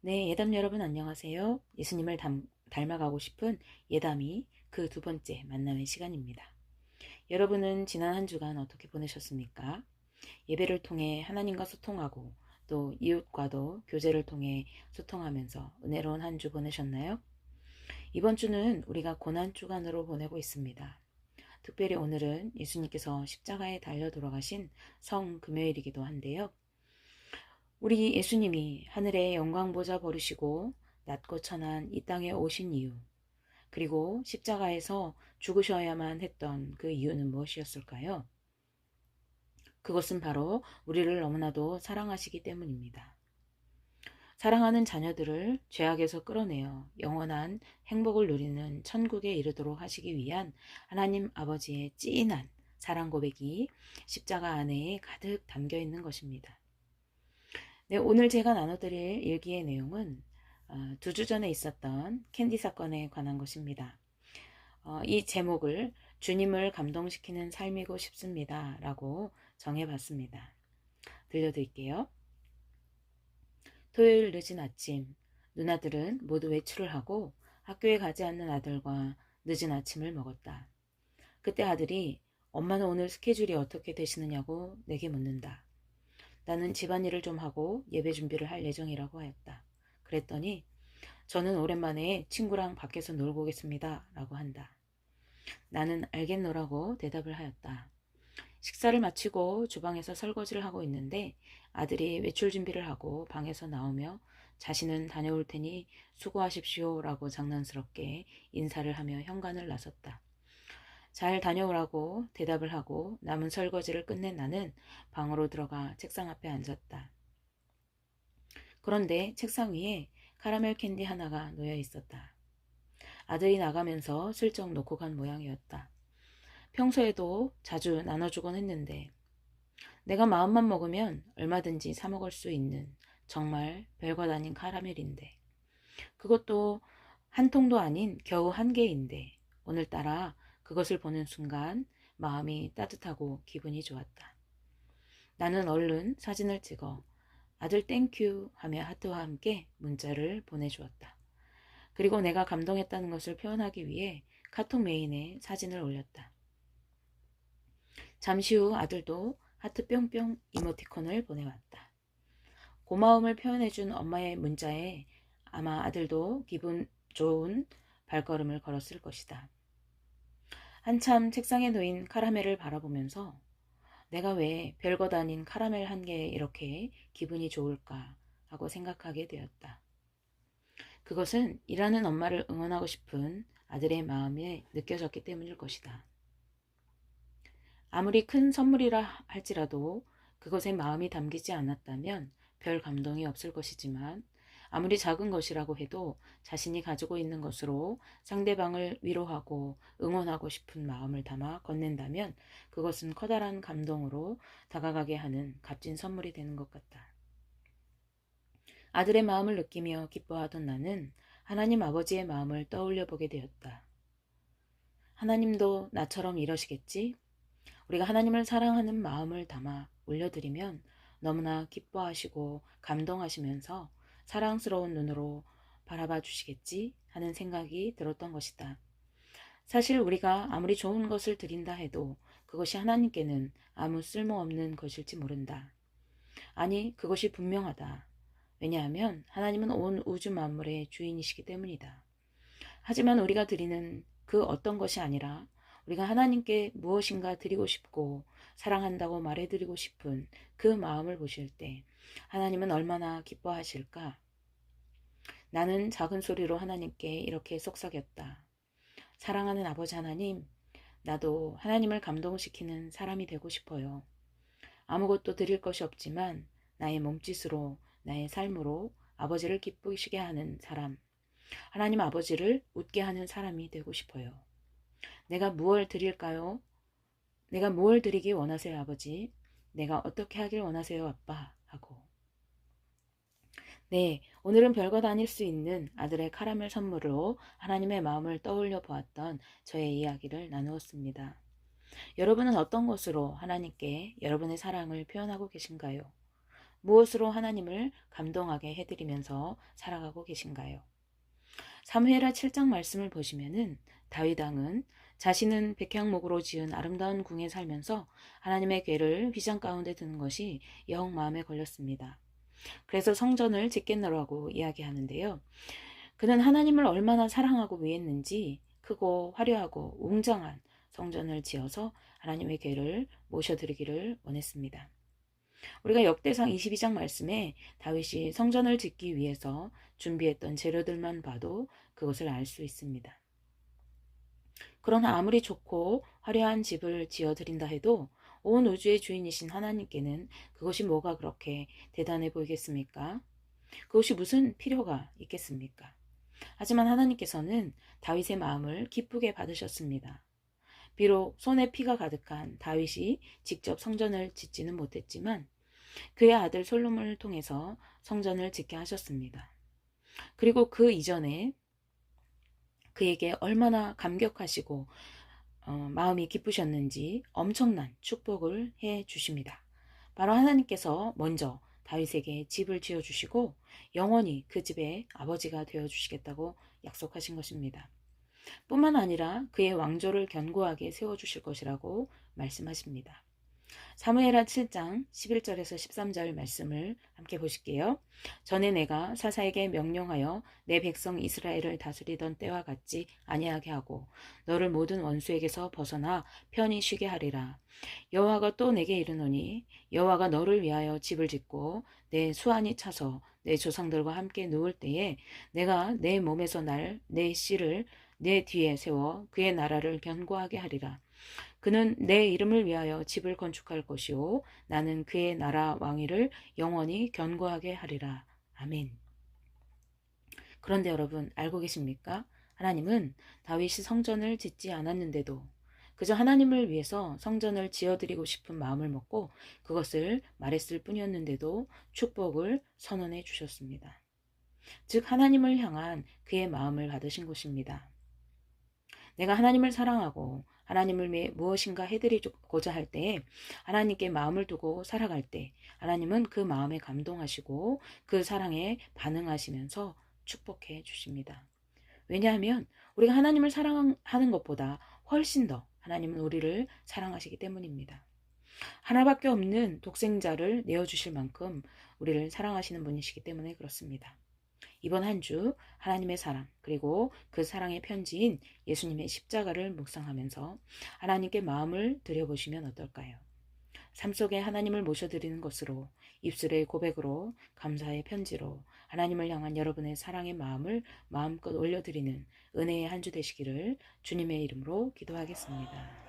네, 예담 여러분 안녕하세요. 예수님을 닮아가고 싶은 예담이 그 두 번째 만남의 시간입니다. 여러분은 지난 한 주간 어떻게 보내셨습니까? 예배를 통해 하나님과 소통하고 또 이웃과도 교제를 통해 소통하면서 은혜로운 한 주 보내셨나요? 이번 주는 우리가 고난 주간으로 보내고 있습니다. 특별히 오늘은 예수님께서 십자가에 달려 돌아가신 성금요일이기도 한데요. 우리 예수님이 하늘의 영광 보좌 버리시고 낮고 천한 이 땅에 오신 이유, 그리고 십자가에서 죽으셔야만 했던 그 이유는 무엇이었을까요? 그것은 바로 우리를 너무나도 사랑하시기 때문입니다. 사랑하는 자녀들을 죄악에서 끌어내어 영원한 행복을 누리는 천국에 이르도록 하시기 위한 하나님 아버지의 찐한 사랑 고백이 십자가 안에 가득 담겨 있는 것입니다. 네, 오늘 제가 나눠드릴 일기의 내용은 2주 전에 있었던 캔디 사건에 관한 것입니다. 이 제목을 주님을 감동시키는 삶이고 싶습니다 라고 정해봤습니다. 들려드릴게요. 토요일 늦은 아침, 누나들은 모두 외출을 하고 학교에 가지 않는 아들과 늦은 아침을 먹었다. 그때 아들이 엄마는 오늘 스케줄이 어떻게 되시느냐고 내게 묻는다. 나는 집안일을 좀 하고 예배 준비를 할 예정이라고 하였다. 그랬더니 저는 오랜만에 친구랑 밖에서 놀고 오겠습니다 라고 한다. 나는 알겠노라고 대답을 하였다. 식사를 마치고 주방에서 설거지를 하고 있는데 아들이 외출 준비를 하고 방에서 나오며 자신은 다녀올 테니 수고하십시오 라고 장난스럽게 인사를 하며 현관을 나섰다. 잘 다녀오라고 대답을 하고 남은 설거지를 끝낸 나는 방으로 들어가 책상 앞에 앉았다. 그런데 책상 위에 카라멜 캔디 하나가 놓여 있었다. 아들이 나가면서 슬쩍 놓고 간 모양이었다. 평소에도 자주 나눠주곤 했는데 내가 마음만 먹으면 얼마든지 사 먹을 수 있는 정말 별것 아닌 카라멜인데 그것도 한 통도 아닌 겨우 한 개인데 오늘따라 그것을 보는 순간 마음이 따뜻하고 기분이 좋았다. 나는 얼른 사진을 찍어 아들 땡큐 하며 하트와 함께 문자를 보내주었다. 그리고 내가 감동했다는 것을 표현하기 위해 카톡 메인에 사진을 올렸다. 잠시 후 아들도 하트 뿅뿅 이모티콘을 보내왔다. 고마움을 표현해준 엄마의 문자에 아마 아들도 기분 좋은 발걸음을 걸었을 것이다. 한참 책상에 놓인 카라멜을 바라보면서 내가 왜 별것 아닌 카라멜 한 개에 이렇게 기분이 좋을까 하고 생각하게 되었다. 그것은 일하는 엄마를 응원하고 싶은 아들의 마음에 느껴졌기 때문일 것이다. 아무리 큰 선물이라 할지라도 그것에 마음이 담기지 않았다면 별 감동이 없을 것이지만 아무리 작은 것이라고 해도 자신이 가지고 있는 것으로 상대방을 위로하고 응원하고 싶은 마음을 담아 건넨다면 그것은 커다란 감동으로 다가가게 하는 값진 선물이 되는 것 같다. 아들의 마음을 느끼며 기뻐하던 나는 하나님 아버지의 마음을 떠올려 보게 되었다. 하나님도 나처럼 이러시겠지? 우리가 하나님을 사랑하는 마음을 담아 올려드리면 너무나 기뻐하시고 감동하시면서 사랑스러운 눈으로 바라봐 주시겠지 하는 생각이 들었던 것이다. 사실 우리가 아무리 좋은 것을 드린다 해도 그것이 하나님께는 아무 쓸모없는 것일지 모른다. 아니, 그것이 분명하다. 왜냐하면 하나님은 온 우주 만물의 주인이시기 때문이다. 하지만 우리가 드리는 그 어떤 것이 아니라 우리가 하나님께 무엇인가 드리고 싶고 사랑한다고 말해드리고 싶은 그 마음을 보실 때 하나님은 얼마나 기뻐하실까? 나는 작은 소리로 하나님께 이렇게 속삭였다. 사랑하는 아버지 하나님, 나도 하나님을 감동시키는 사람이 되고 싶어요. 아무것도 드릴 것이 없지만 나의 몸짓으로, 나의 삶으로 아버지를 기쁘시게 하는 사람, 하나님 아버지를 웃게 하는 사람이 되고 싶어요. 내가 무엇을 드릴까요? 내가 무엇을 드리기 원하세요, 아버지? 내가 어떻게 하길 원하세요, 아빠? 하고. 네, 오늘은 별것 아닐 수 있는 아들의 카라멜 선물로 하나님의 마음을 떠올려 보았던 저의 이야기를 나누었습니다. 여러분은 어떤 것으로 하나님께 여러분의 사랑을 표현하고 계신가요? 무엇으로 하나님을 감동하게 해드리면서 살아가고 계신가요? 사무엘하 7장 말씀을 보시면은 다윗 왕은 자신은 백향목으로 지은 아름다운 궁에 살면서 하나님의 궤를 휘장 가운데 두는 것이 영 마음에 걸렸습니다. 그래서 성전을 짓겠노라고 이야기하는데요. 그는 하나님을 얼마나 사랑하고 위했는지 크고 화려하고 웅장한 성전을 지어서 하나님의 궤를 모셔드리기를 원했습니다. 우리가 역대상 22장 말씀에 다윗이 성전을 짓기 위해서 준비했던 재료들만 봐도 그것을 알 수 있습니다. 그러나 아무리 좋고 화려한 집을 지어드린다 해도 온 우주의 주인이신 하나님께는 그것이 뭐가 그렇게 대단해 보이겠습니까? 그것이 무슨 필요가 있겠습니까? 하지만 하나님께서는 다윗의 마음을 기쁘게 받으셨습니다. 비록 손에 피가 가득한 다윗이 직접 성전을 짓지는 못했지만 그의 아들 솔로몬을 통해서 성전을 짓게 하셨습니다. 그리고 그 이전에 그에게 얼마나 감격하시고 마음이 기쁘셨는지 엄청난 축복을 해 주십니다. 바로 하나님께서 먼저 다윗에게 집을 지어주시고 영원히 그 집의 아버지가 되어주시겠다고 약속하신 것입니다. 뿐만 아니라 그의 왕조를 견고하게 세워주실 것이라고 말씀하십니다. 사무엘하 7장 11절에서 13절 말씀을 함께 보실게요. 전에 내가 사사에게 명령하여 내 백성 이스라엘을 다스리던 때와 같지 아니하게 하고 너를 모든 원수에게서 벗어나 편히 쉬게 하리라. 여호와가 또 내게 이르노니 여호와가 너를 위하여 집을 짓고 내 수완이 차서 내 조상들과 함께 누울 때에 내가 내 몸에서 날 내 씨를 내 뒤에 세워 그의 나라를 견고하게 하리라. 그는 내 이름을 위하여 집을 건축할 것이요 나는 그의 나라 왕위를 영원히 견고하게 하리라. 아멘. 그런데 여러분 알고 계십니까? 하나님은 다윗이 성전을 짓지 않았는데도 그저 하나님을 위해서 성전을 지어드리고 싶은 마음을 먹고 그것을 말했을 뿐이었는데도 축복을 선언해 주셨습니다. 즉 하나님을 향한 그의 마음을 받으신 것입니다. 내가 하나님을 사랑하고 하나님을 위해 무엇인가 해드리고자 할 때에 하나님께 마음을 두고 살아갈 때 하나님은 그 마음에 감동하시고 그 사랑에 반응하시면서 축복해 주십니다. 왜냐하면 우리가 하나님을 사랑하는 것보다 훨씬 더 하나님은 우리를 사랑하시기 때문입니다. 하나밖에 없는 독생자를 내어주실 만큼 우리를 사랑하시는 분이시기 때문에 그렇습니다. 이번 한 주 하나님의 사랑 그리고 그 사랑의 편지인 예수님의 십자가를 묵상하면서 하나님께 마음을 드려보시면 어떨까요? 삶 속에 하나님을 모셔드리는 것으로 입술의 고백으로 감사의 편지로 하나님을 향한 여러분의 사랑의 마음을 마음껏 올려드리는 은혜의 한 주 되시기를 주님의 이름으로 기도하겠습니다.